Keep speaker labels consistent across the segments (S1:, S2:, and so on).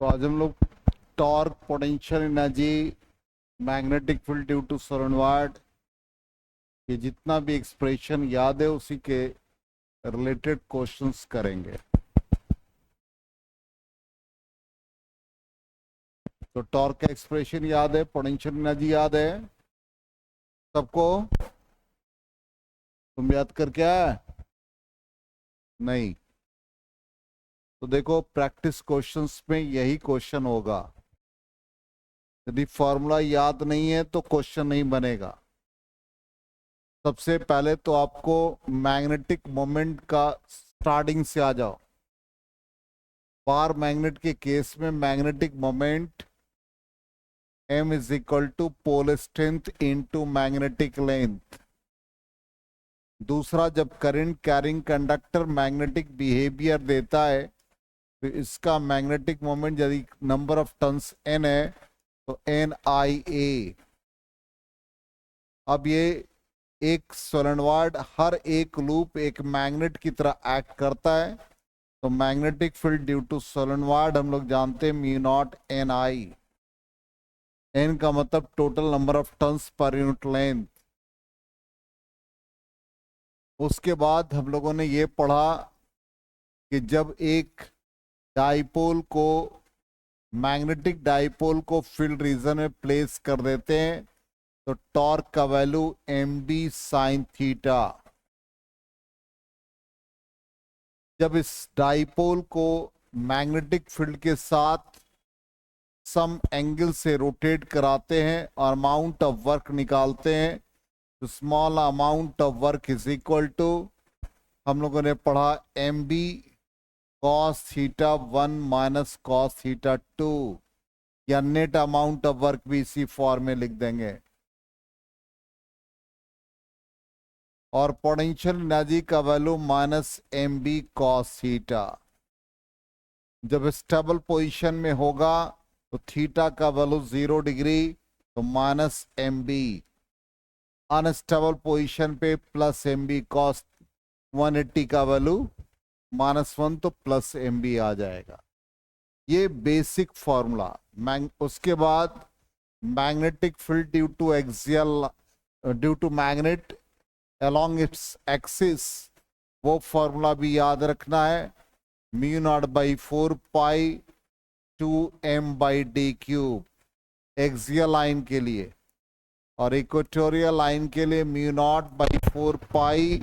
S1: तो आज हम लोग torque, potential energy, magnetic field due to solenoid, ये जितना भी एक्सप्रेशन याद है उसी के रिलेटेड क्वेश्चंस करेंगे। तो टॉर्क का एक्सप्रेशन याद है, पोटेंशियल एनर्जी याद है सबको? तुम याद कर क्या है? नहीं। तो देखो, प्रैक्टिस क्वेश्चंस में यही क्वेश्चन होगा। यदि फॉर्मूला याद नहीं है तो क्वेश्चन नहीं बनेगा। सबसे पहले तो आपको मैग्नेटिक मोमेंट का स्टार्टिंग से आ जाओ। बार मैग्नेट के केस में magnetic moment m is equal to pole strength into magnetic length. दूसरा, जब current carrying conductor magnetic behaviour देता है तो इसका मैग्नेटिक मोमेंट यदि नंबर ऑफ टर्न्स n है तो NIA। अब ये एक सोलेनोइड हर एक लूप एक मैग्नेट की तरह एक्ट करता है, तो magnetic field due to solenoid हम लोग जानते हैं म्यू नॉट NI। n का मतलब total number of turns per unit length. उसके बाद हम लोगों ने ये पढ़ा कि जब एक डाइपोल को, मैग्नेटिक डाइपोल को फील्ड रीजन में प्लेस कर देते हैं तो टॉर्क का वैल्यू mb sin थीटा। जब इस डाइपोल को मैग्नेटिक फील्ड के साथ सम एंगल से रोटेट कराते हैं और अमाउंट ऑफ वर्क निकालते हैं तो small amount of work is equal to, हम लोगों ने पढ़ा mb cos theta 1 minus cos theta 2, या नेट अमाउंट ऑफ वर्क भी इसी फॉर्म में लिख देंगे। और पोटेंशियल एनर्जी का value minus mb cos theta. जब स्टेबल पोजीशन में होगा तो थीटा का वैल्यू 0 डिग्री तो माइनस mb, अनस्टेबल पोजीशन पे प्लस mb cos 180 का वैल्यू -1 तो प्लस mb आ जाएगा। ये बेसिक फॉर्मूला। उसके बाद magnetic field due to axial, due to magnet along its axis, वो फॉर्मूला भी याद रखना है, mu naught by 4 pi 2m by D cube axial line के लिए, और इक्वेटोरियल लाइन के लिए mu naught by 4 pi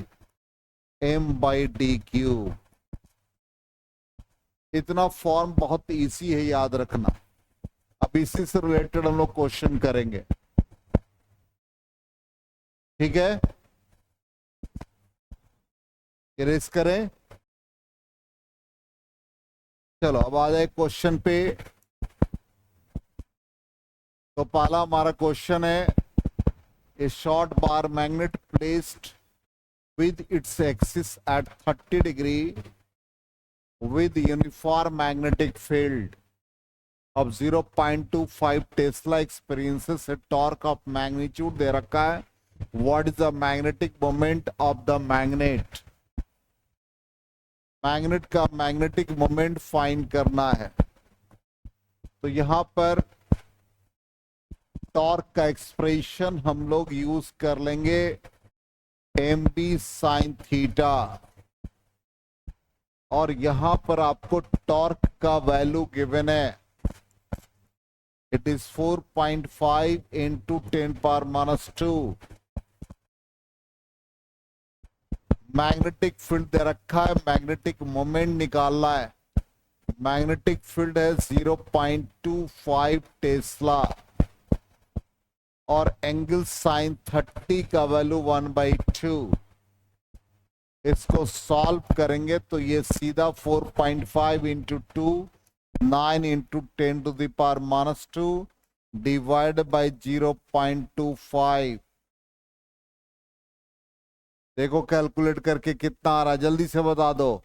S1: m by D cube. इतना फॉर्म बहुत इजी है याद रखना। अब इसी से रिलेटेड हम लोग क्वेश्चन करेंगे, ठीक है? इरेज करें। चलो अब आ जाए क्वेश्चन पे। तो पहला हमारा क्वेश्चन है, ए short bar magnet placed with its axis at 30 degree with uniform magnetic field of 0.25 Tesla experiences a torque of magnitude दे रखा है। What is the magnetic moment of the magnet? Magnet का magnetic moment find करना है। तो यहां पर torque का expression हम लोग यूज कर लेंगे mb sin थीटा, और यहां पर आपको टॉर्क का वैल्यू गिवन है, it is 4.5 into 10⁻²। Magnetic field दे रखा है, मैग्नेटिक मोमेंट निकालना है। मैग्नेटिक फील्ड है 0.25 टेस्ला और एंगल साइन 30 का वैल्यू 1/2। इसको सॉल्व करेंगे तो ये सीधा 4.5 इंटू 2 9 इंटू 10⁻² डिवाइड बाई 0.25। देखो कैलकुलेट करके कितना आ रहा है, जल्दी से बता दो।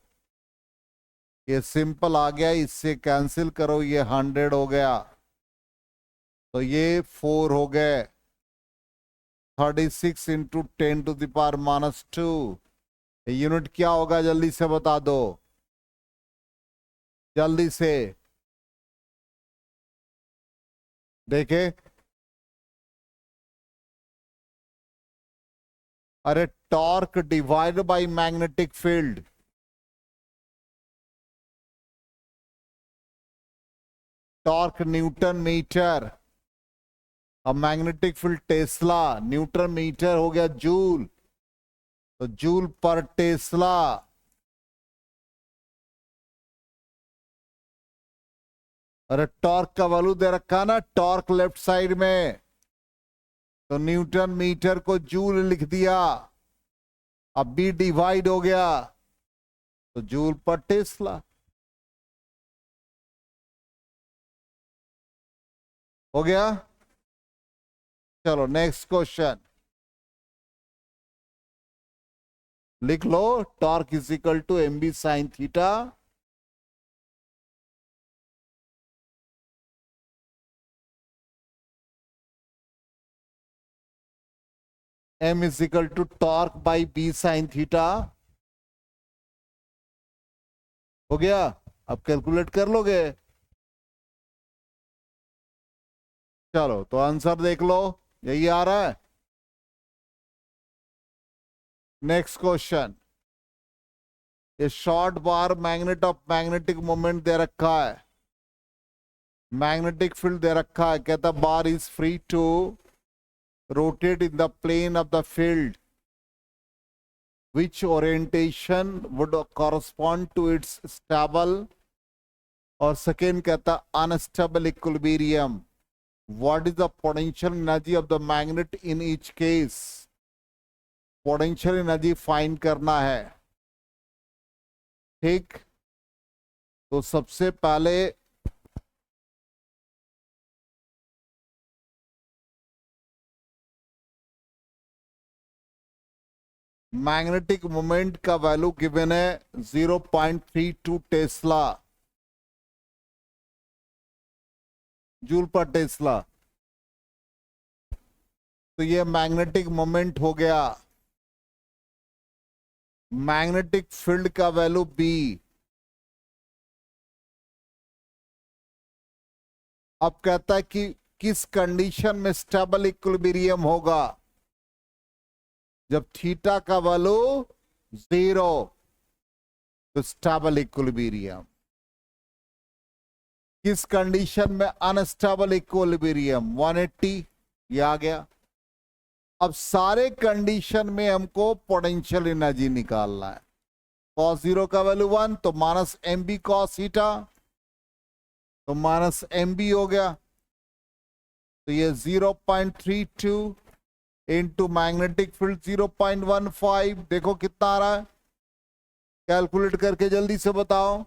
S1: ये सिंपल आ गया, इससे कैंसिल करो, ये 100 हो गया तो ये 4 हो गए। 36 इंटू 10⁻², यूनिट क्या होगा जल्दी से बता दो, जल्दी से। देखे, अरे torque divide by magnetic field, torque newton metre, अब magnetic field tesla, newton metre हो गया जूल, तो जूल पर टेस्ला। अरे टॉर्क का वैल्यू दे रखा ना, टॉर्क लेफ्ट साइड में, तो न्यूटन मीटर को जूल लिख दिया, अब बी डिवाइड हो गया तो जूल पर टेस्ला हो गया। चलो नेक्स्ट क्वेश्चन लिख लो, torque is equal to M B sine theta, M is equal to torque by B sine theta. हो गया, अब कैलकुलेट कर लोगे। चलो तो आंसर देख लो, यही आ रहा है। नेक्स्ट क्वेश्चन, ये short bar magnet of magnetic moment दे रखा है, मैग्नेटिक फील्ड दे रखा है, कहता bar is free to rotate in the plane of the field, which orientation would correspond to its stable, और सेकेंड कहता unstable equilibrium, what is the potential energy of the magnet in each case, potential energy find करना है। ठीक, तो सबसे पहले magnetic moment का value given है 0.32 टेस्ला जूल पर टेस्ला, तो ये मैग्नेटिक मोमेंट हो गया। मैग्नेटिक फील्ड का वैल्यू बी, अब कहता है कि किस कंडीशन में स्टेबल इक्विलिब्रियम होगा, जब थीटा का वैल्यू 0, तो स्टेबल इक्विलिब्रियम। किस कंडीशन में अनस्टेबल इक्विलिब्रियम, 180, ये आ गया। अब सारे कंडीशन में हमको पोटेंशियल एनर्जी निकालना है। cos 0 का वैल्यू 1, तो minus M B cos theta, तो माइनस एम बी हो गया, तो ये 0.32 इंटू मैग्नेटिक फील्ड 0.15, देखो कितना आ रहा है, कैलकुलेट करके जल्दी से बताओ।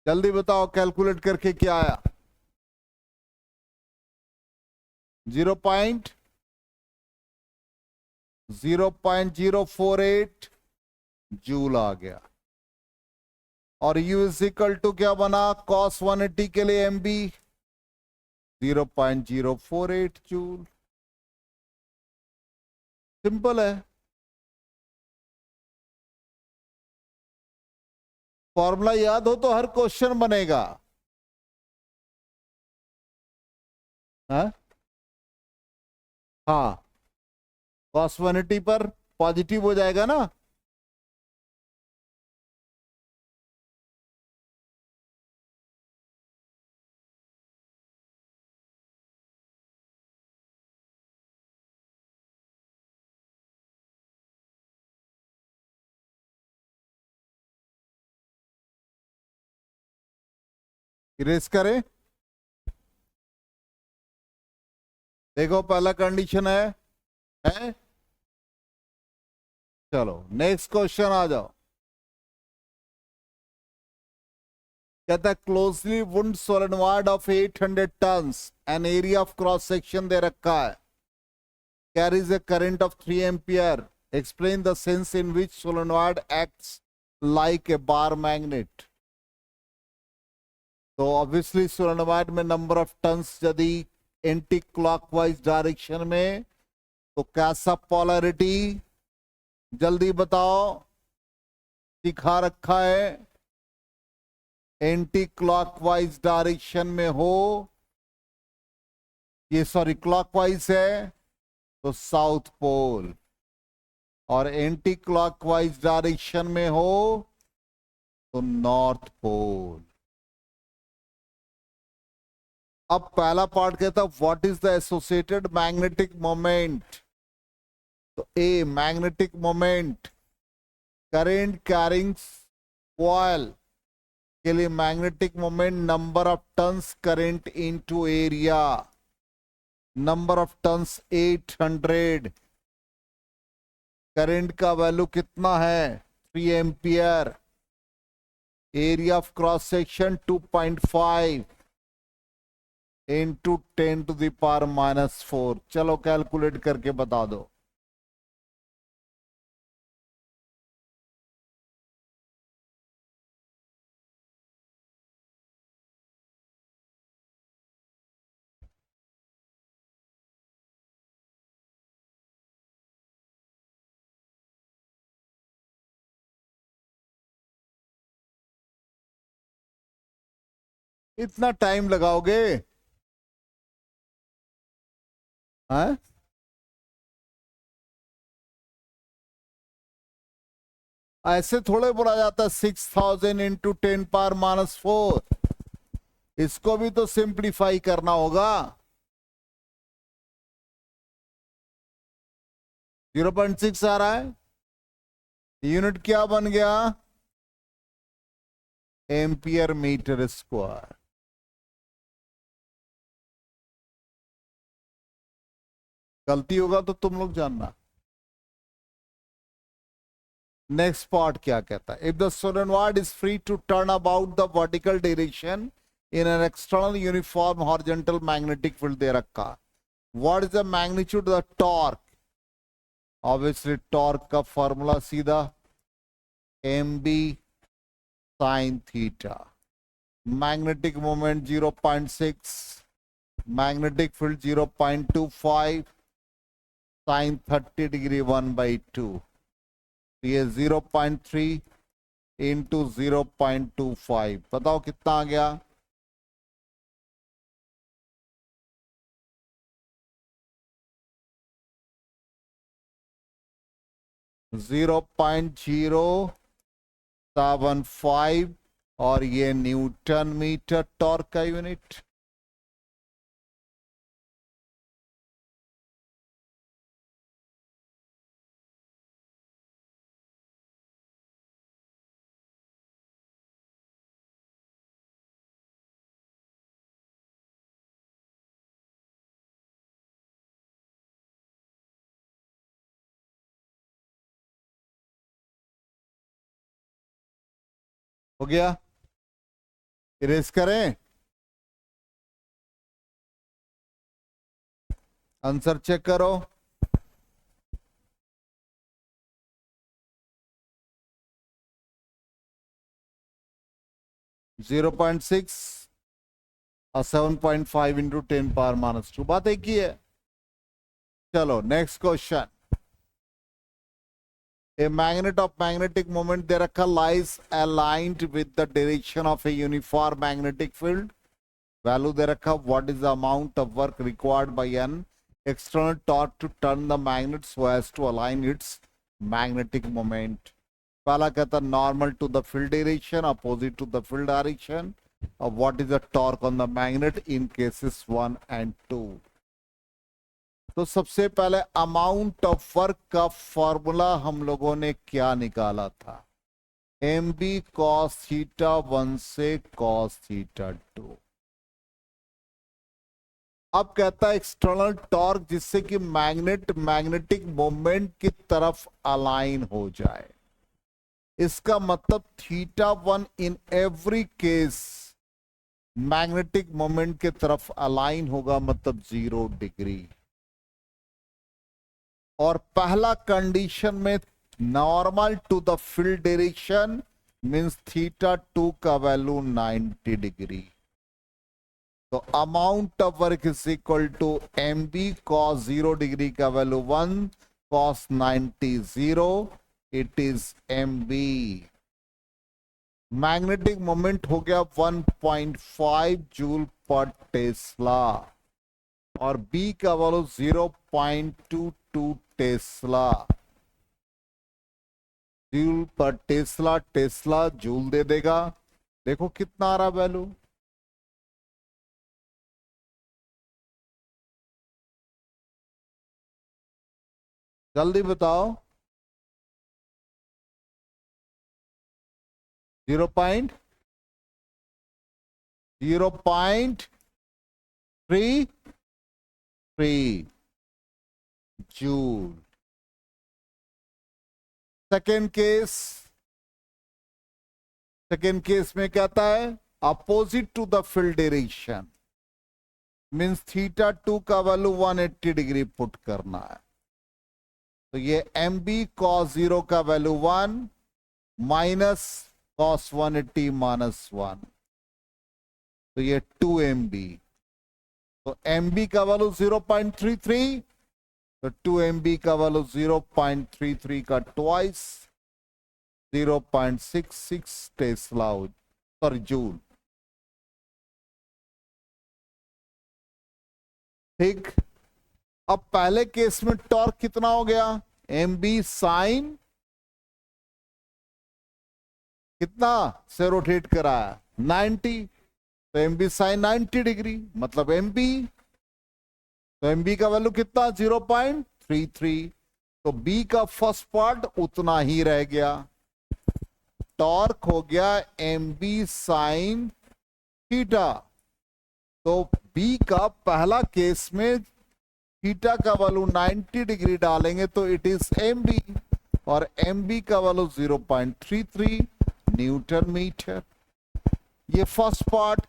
S1: जल्दी बताओ कैलकुलेट करके क्या आया। 0.048 जूल आ गया, और U इज इक्वल टू क्या बना, cos 180 के लिए एम बी 0.048 जूल। सिंपल है, फॉर्मूला याद हो तो हर क्वेश्चन बनेगा। हाँ हाँ, cos 180 पर पॉजिटिव हो जाएगा ना, इरेज करें। देखो पहला कंडीशन है? चलो नेक्स्ट क्वेश्चन आ जाओ। कहता है closely wound solenoid of 800 turns, an area of cross section दे रखा है, carries a current of 3 ampere, explain the sense in which solenoid acts like a bar magnet. तो ऑब्वियसली सोलेनॉइड में नंबर ऑफ टन्स यदि anti clockwise direction में तो कैसा polarity, जल्दी बताओ, दिखा रखा है, एंटी क्लॉकवाइज डायरेक्शन में हो, ये सॉरी क्लॉकवाइज है तो साउथ पोल, और एंटी क्लॉकवाइज डायरेक्शन में हो तो नॉर्थ पोल। अब पहला पार्ट कहता है what is the associated magnetic moment. तो a magnetic moment, current carrying coil के लिए magnetic moment number of turns current into area, number of turns 800, current का वैल्यू कितना है 3 ampere, area of cross section 2.5 into 10⁻⁻⁴। चलो calculate करके बता दो। इतना टाइम लगाओगे? हाँ, ऐसे थोड़े बोला जाता है 6000 इंटू 10⁻⁻⁴। इसको भी तो सिंप्लीफाई करना होगा। 0.6 आ रहा है, यूनिट क्या बन गया, एम्पियर मीटर स्क्वायर। गलती होगा तो तुम लोग जानना। नेक्स्ट पार्ट क्या कहता है, if the solenoid is free to turn about the vertical direction in an external uniform horizontal magnetic field दे रखा, what is the magnitude of the torque. Obviously torque का फॉर्मूला सीधा mb sin theta, magnetic moment 0.6, magnetic field 0.25, sine 30 degree 1/2, ये 0.3 into 0.25, बताओ कितना आ गया। $0.075 और ये न्यूटन मीटर टॉर्क का यूनिट। हो गया, इरेज करें, आंसर चेक करो। $0.6 और 7.5 इंटू 10⁻⁻², बात एक ही है। चलो next question, a magnet of magnetic moment दे रखा lies aligned with the direction of a uniform magnetic field, value दे रखा what is the amount of work required by an external torque to turn the magnet so as to align its magnetic moment। पहला कहता normal to the field direction, opposite to the field direction, और what is the torque on the magnet in cases 1 and 2। तो सबसे पहले amount of work का formula हम लोगों ने क्या निकाला था, mb cos थीटा 1 से cos थीटा 2। अब कहता है एक्सटर्नल टॉर्क जिससे कि मैग्नेट मैग्नेटिक मोमेंट की तरफ अलाइन हो जाए, इसका मतलब theta 1 in every case magnetic moment के तरफ अलाइन होगा, मतलब 0 डिग्री। और पहला कंडीशन में normal to the field direction means theta 2 का वैल्यू 90 डिग्री। तो amount of work is equal to M B cos 0 degree का value 1 cos 90 0, it is M B. Magnetic moment हो गया 1.5 जूल पर टेस्ला और B का value 0.22 tesla. Joule per tesla, tesla joule दे देगा। देखो कितना आ रहा वैल्यू, जल्दी बताओ। 0.0.33 जूल। सेकेंड केस में कहता है opposite to the field direction, means theta 2 का वैल्यू 180 डिग्री पुट करना है। तो ये एम बी कॉस 0 का वैल्यू 1 माइनस कॉस 180 माइनस 1, तो ये 2 एम बी। तो एम बी का वैल्यू 0.33, तो 2 एम बी का वैल्यू 0.33 का ट्वाइस 0.66 टेस्ला पर जूल। ठीक, अब पहले केस में टॉर्क कितना हो गया, एम बी साइन कितना से रोटेट कराया 90, तो एम बी साइन 90 डिग्री मतलब एम बी। तो एम बी का वैल्यू कितना 0.33, तो बी का फर्स्ट पार्ट उतना ही रह गया। टॉर्क हो गया एम बी साइन थीटा। तो बी का पहला केस में थीटा का वैल्यू 90 डिग्री डालेंगे तो इट इज एम बी, और एम बी का वैल्यू 0.33 न्यूटन मीटर। ये फर्स्ट पार्ट।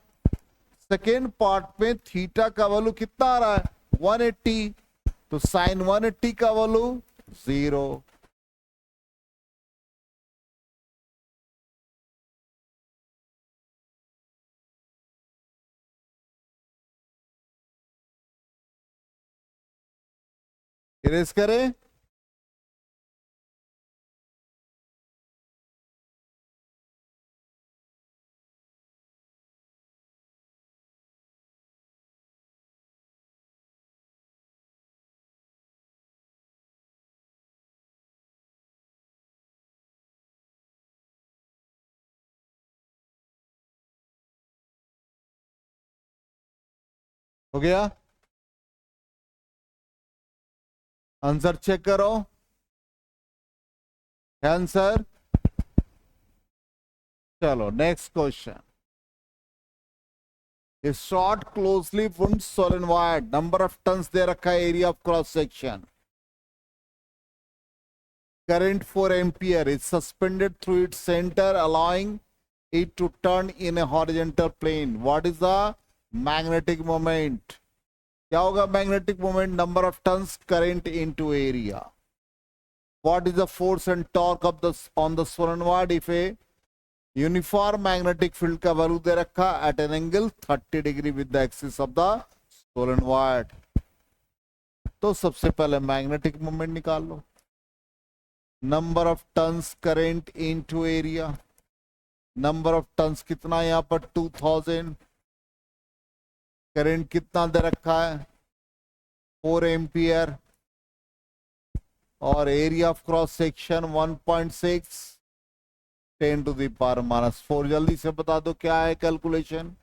S1: सेकेंड पार्ट में थीटा का वैल्यू कितना आ रहा है 180, तो साइन 180 का वैल्यू 0। इरेज करें, हो गया। आंसर चेक करो, आंसर। चलो next question. A short closely wound solenoid, number of tons दे रखा है, area of cross section, current 4 ampere is suspended through its center allowing it to turn in a horizontal plane. What is the magnetic moment? क्या होगा magnetic moment? Number of tons current into area. What is the force and torque of the on the solenoid if a uniform magnetic field का value दे रखा at an angle 30 degree with the axis of the solenoid. तो सबसे पहले magnetic moment निकाल लो। Number of turns current into area, number of turns कितना यहां पर 2000, करेंट कितना दे रखा है 4 एम्पियर, और area of cross section 1.6 10 to the power -4। जल्दी से बता दो क्या है कैलकुलेशन।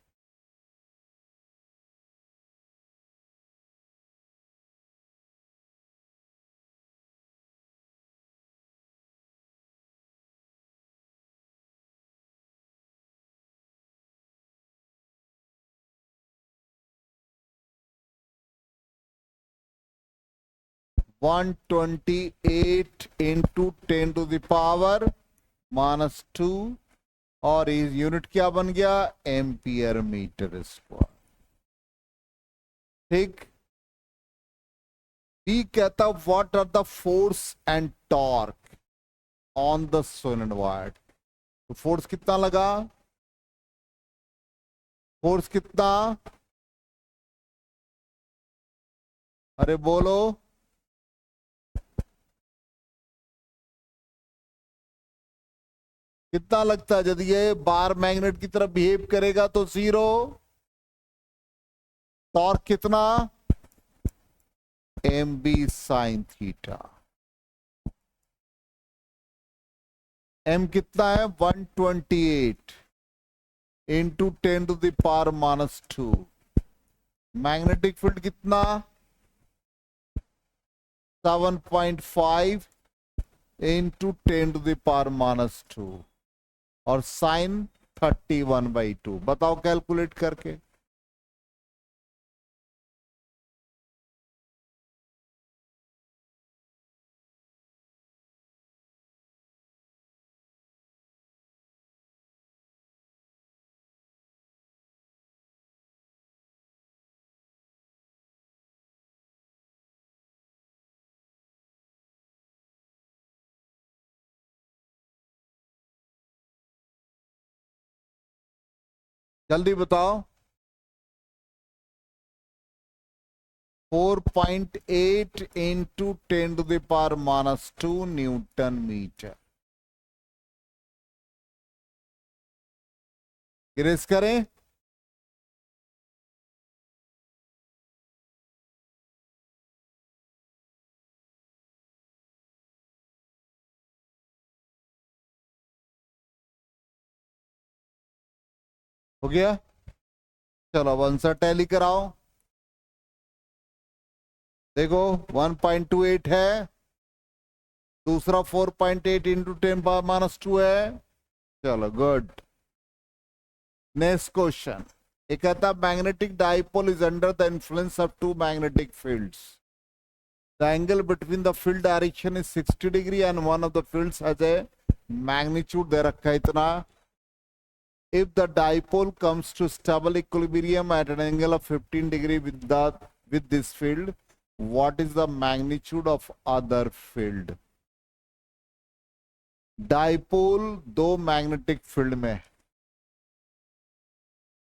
S1: One 128 into 10 to the power -2, और इस यूनिट क्या बन गया एम्पियर मीटर स्क्वायर। ठीक, बी कहता what are the force and torque on the solenoid. तो फोर्स कितना लगा, फोर्स कितना अरे बोलो। कितना लगता है यदि ये बार मैग्नेट की तरफ बिहेव करेगा तो जीरो। टॉर्क कितना? M B sine theta. M कितना है? 128 इंटू 10⁻⁻²। मैग्नेटिक फील्ड कितना? 7.5 इंटू 10⁻⁻²। और साइन 31/2। बताओ कैलकुलेट करके। जल्दी बताओ। 4.8 इंटू 10⁻⁻² न्यूटन मीटर। गिरेस करें। हो गया। चलो अब आंसर टैली कराओ। देखो 1.28 है, दूसरा 4.8 इंटू 10⁻⁻² है। चलो गुड। Next question. ये कहता magnetic dipole is under the influence of two magnetic fields. The angle between the field direction is 60 degree and one of the fields has a magnitude दे रखा है इतना। If the dipole comes to stable equilibrium at an angle of 15 degree with this field, what is the magnitude of other field? Dipole दो magnetic field में,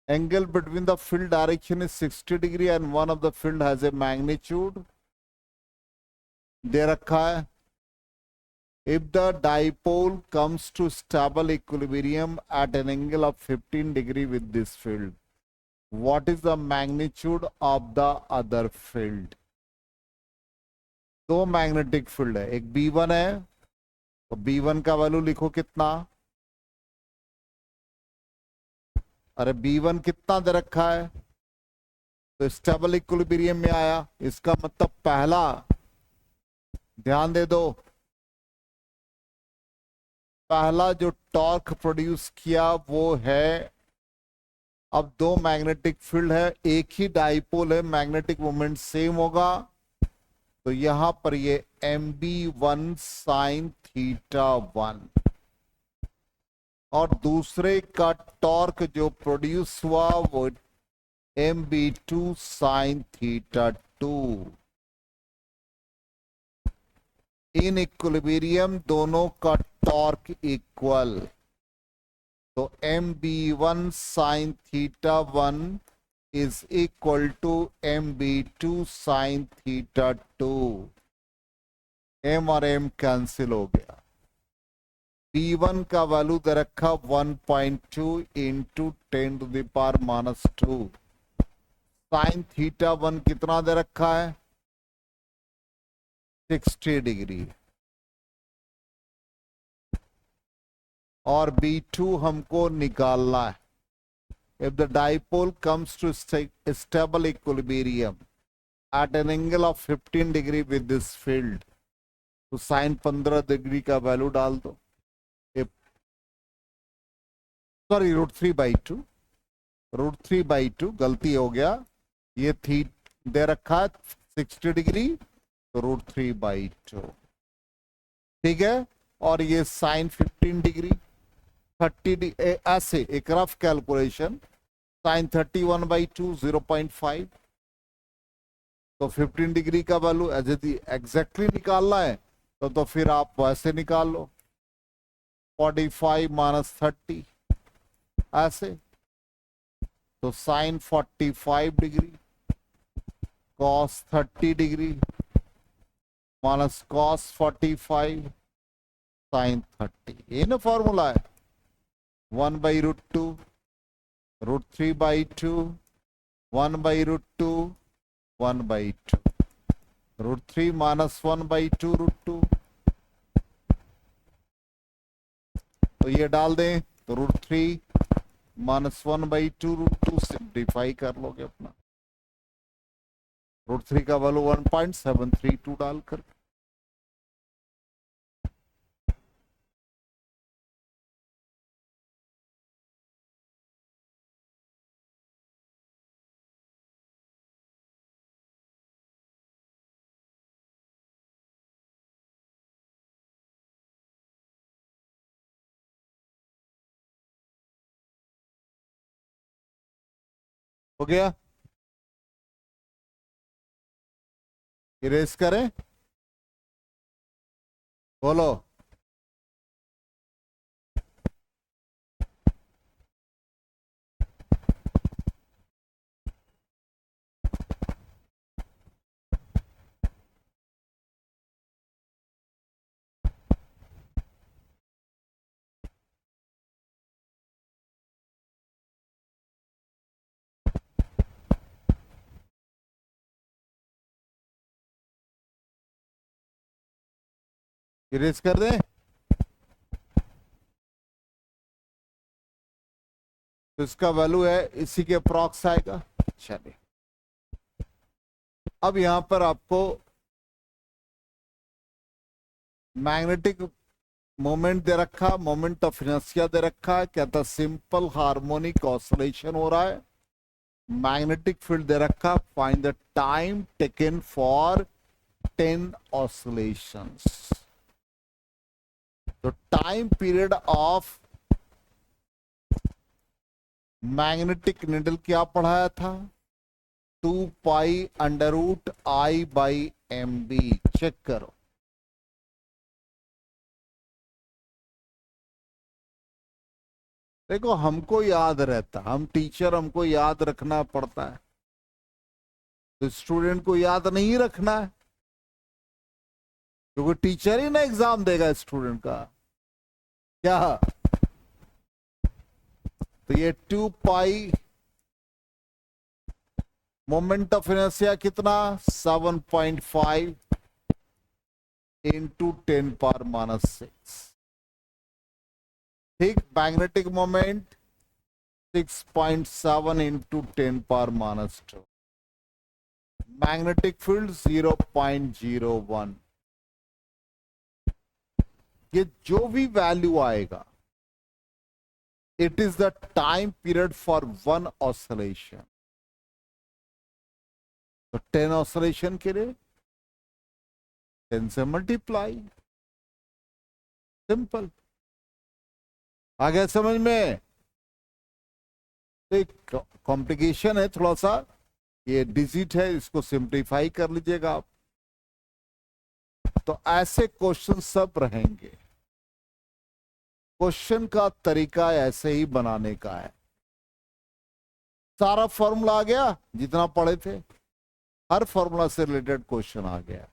S1: angle between the field direction is 60 degree and one of the field has a magnitude दे रखा है। If the dipole comes to stable equilibrium at an angle of 15 degree with this field, what is the magnitude of the other field? दो magnetic field है, एक B1 है, तो B1 का value लिखो कितना। अरे B1 कितना दे रखा है, तो स्टेबल इक्विलिब्रियम में आया। इसका मतलब पहला, ध्यान दे दो, पहला जो टॉर्क प्रोड्यूस किया वो है। अब दो मैग्नेटिक फील्ड है, एक ही डाइपोल है, मैग्नेटिक मोमेंट सेम होगा, तो यहां पर ये MB1 साइन थीटा 1 और दूसरे का टॉर्क जो प्रोड्यूस हुआ वो MB2 sine theta 2। In equilibrium दोनों का टॉर्क इक्वल, तो MB1 sine theta 1 is equal to MB2 sine theta 2। M और M कैंसिल हो गया। B1 का वैल्यू दे रखा 1.2 इंटू 10⁻⁻²। साइन थीटा 1 कितना दे रखा है? 60 डिग्री। और B2 हमको निकालना है। If the dipole comes to stable equilibrium at an angle of 15 degree with this field, तो साइन 15 डिग्री का वैल्यू डाल दो। सॉरी √3/2, √3/2 गलती हो गया। ये थी दे रखा है 60 डिग्री, तो √3/2 ठीक है। और ये साइन 15 डिग्री 30 ऐसे एक रफ कैलकुलेशन, साइन 31/2 0.5, तो 15 डिग्री का वैल्यू यदि एग्जैक्टली निकालना है तो फिर आप वैसे निकाल लो, 45 - 30 ऐसे, तो sine 45 degree cos 30 degree minus cos 45 sine 30, ये ना फॉर्मूला है। 1/√2 √3/2 1/√2 1/2 √3 माइनस 1/2 √2, तो ये डाल दें तो √3 माइनस 1/2 √2 सिंप्लीफाई कर लोगे अपना। √3 का वैल्यू 1.732 डालकर। हो गया, इरेज करें, बोलो। इरेज कर दें, तो इसका वैल्यू है इसी के अप्रॉक्स आएगा। चलिए, अब यहां पर आपको मैग्नेटिक मोमेंट दे रखा, मोमेंट ऑफ इनर्शिया दे रखा है, कहता सिंपल हार्मोनिक ऑसिलेशन हो रहा है। मैग्नेटिक फील्ड दे रखा, find the time taken for 10 oscillations. तो time period of magnetic needle क्या पढ़ाया था, 2π√I/mb। चेक करो, देखो हमको याद रहता, हम टीचर, हमको याद रखना पड़ता है, तो स्टूडेंट को याद नहीं रखना है, क्योंकि टीचर ही ना एग्जाम देगा स्टूडेंट का। क्या, तो ये 2π मोमेंट ऑफ इनर्शिया कितना, 7.5 इंटू 10⁻⁻⁶। ठीक, magnetic moment 6.7 into 10⁻²। Magnetic field 0.01। ये जो भी वैल्यू आएगा, it is the time period for 1 oscillation. तो 10 ऑसिलेशन के लिए 10 से मल्टीप्लाई, सिंपल। आ गया समझ में? एक कॉम्प्लिकेशन है थोड़ा सा, ये डिजिट है, इसको सिंप्लीफाई कर लीजिएगा आप। तो ऐसे क्वेश्चन सब रहेंगे। क्वेश्चन का तरीका ऐसे ही बनाने का है। सारा फॉर्मूला आ गया जितना पढ़े थे, हर फॉर्मूला से रिलेटेड क्वेश्चन आ गया।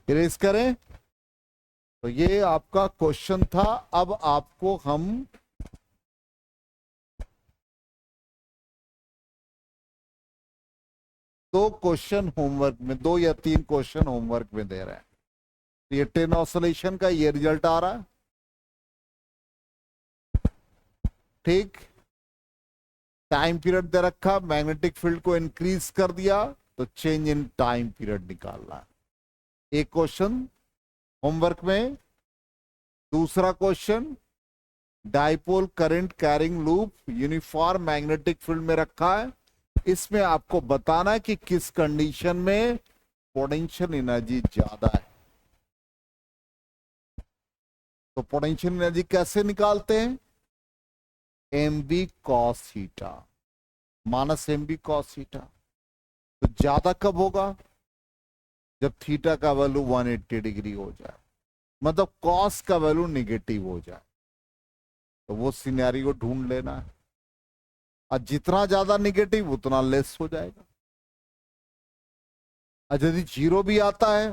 S1: इरेज करें, तो ये आपका क्वेश्चन था। अब आपको हम दो क्वेश्चन होमवर्क में, 2 या 3 क्वेश्चन होमवर्क में दे रहे हैं। ये 10 ऑसिलेशन का ये रिजल्ट आ रहा है। ठीक, टाइम पीरियड दे रखा, मैग्नेटिक फील्ड को इंक्रीज कर दिया, तो चेंज इन टाइम पीरियड निकालना है। एक क्वेश्चन होमवर्क में। दूसरा question, dipole current carrying loop uniform magnetic field में रखा है। इसमें आपको बताना है कि किस कंडीशन में पोटेंशियल एनर्जी ज्यादा है। तो पोटेंशियल एनर्जी कैसे निकालते हैं, mb cos theta minus mb cos theta. तो ज्यादा कब होगा, जब थीटा का वैल्यू 180 डिग्री हो जाए, मतलब कॉस का वैल्यू निगेटिव हो जाए, तो वो सिनेरियो ढूंढ लेना है। और जितना ज्यादा निगेटिव उतना लेस हो जाएगा। और यदि जीरो भी आता है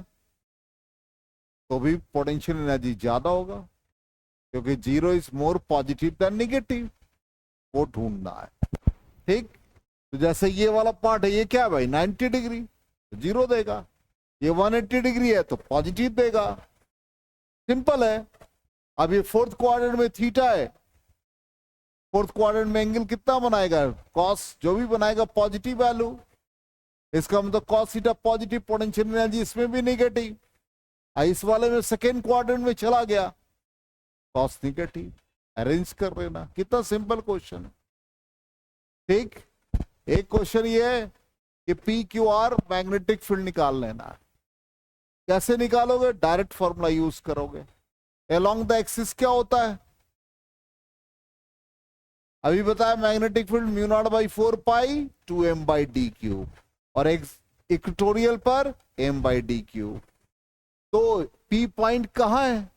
S1: तो भी पोटेंशियल एनर्जी ज्यादा होगा, क्योंकि zero is more positive than negative, वो ढूंढना है। ठीक, तो जैसे ये वाला पार्ट है, ये क्या है भाई 90 डिग्री, जीरो देगा। ये 180 डिग्री है तो पॉजिटिव देगा, सिंपल है। अब ये फोर्थ क्वाड्रेंट में थीटा है, फोर्थ क्वाड्रेंट में एंगल कितना बनाएगा, कॉस जो भी बनाएगा पॉजिटिव वैल्यू, इसका मतलब cos theta positive, potential energy इसमें भी नेगेटिव। इस वाले में सेकेंड क्वाड्रेंट में चला गया, कॉस नेगेटिव, अरेंज कर लेना। कितना सिंपल क्वेश्चन है। ठीक, एक क्वेश्चन ये है कि P Q R magnetic field निकाल लेना है। कैसे निकालोगे, डायरेक्ट फॉर्मूला यूज करोगे। अलोंग द एक्सिस क्या होता है, अभी बताया magnetic field mu naught by 4 pi 2m by D cube, और इक्वेटोरियल पर m बाई डी क्यूब। तो P पॉइंट कहां है,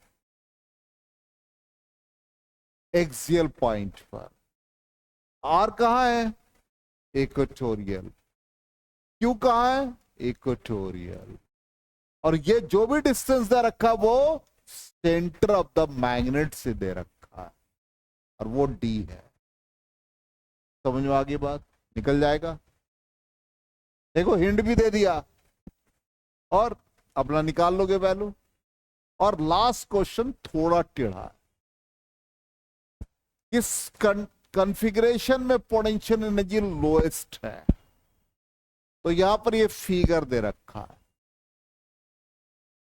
S1: एक्सियल पॉइंट पर। R कहां है, इक्वेटोरियल। Q कहां है, इक्वेटोरियल। और ये जो भी डिस्टेंस दे रखा वो सेंटर ऑफ द मैग्नेट से दे रखा है, और वो D है। समझ में आ गई बात, निकल जाएगा। देखो हिंट भी दे दिया, और अपना निकाल लोगे वैल्यू। और लास्ट क्वेश्चन थोड़ा टेढ़ा है, किस कॉन्फ़िगरेशन में पोटेंशियल एनर्जी लोएस्ट है। तो यहां पर ये फिगर दे रखा है,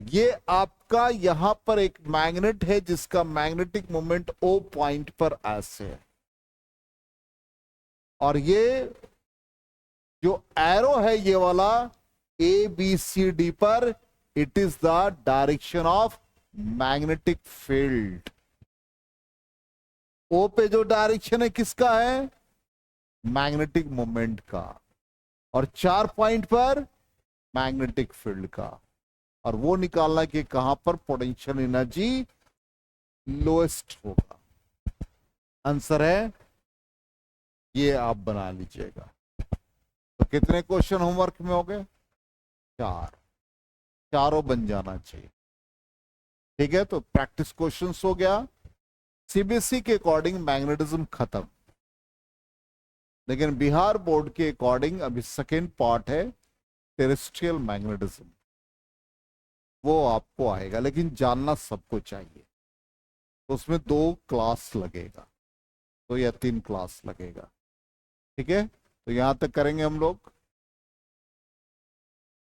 S1: ये आपका यहां पर एक मैग्नेट है जिसका मैग्नेटिक मोमेंट O पॉइंट पर ऐसे है, और ये जो एरो है ये वाला ABCD पर, it is the direction of magnetic field. O पे जो डायरेक्शन है किसका है, मैग्नेटिक मोमेंट का, और 4 पॉइंट पर मैग्नेटिक फील्ड का। और वो निकालना कि कहां पर पोटेंशियल एनर्जी लोएस्ट होगा। आंसर है ये, आप बना लीजिएगा। तो कितने क्वेश्चन होमवर्क में हो गए, 4, चारों बन जाना चाहिए। ठीक है, तो प्रैक्टिस क्वेश्चंस हो गया। सीबीएसई के अकॉर्डिंग मैग्नेटिज्म खत्म, लेकिन बिहार बोर्ड के अकॉर्डिंग अभी सेकेंड पार्ट है टेरेस्ट्रियल मैग्नेटिज्म, वो आपको आएगा, लेकिन जानना सबको चाहिए। तो उसमें 2 क्लास लगेगा, 2 या 3 क्लास लगेगा। ठीक है, तो यहां तक करेंगे हम लोग।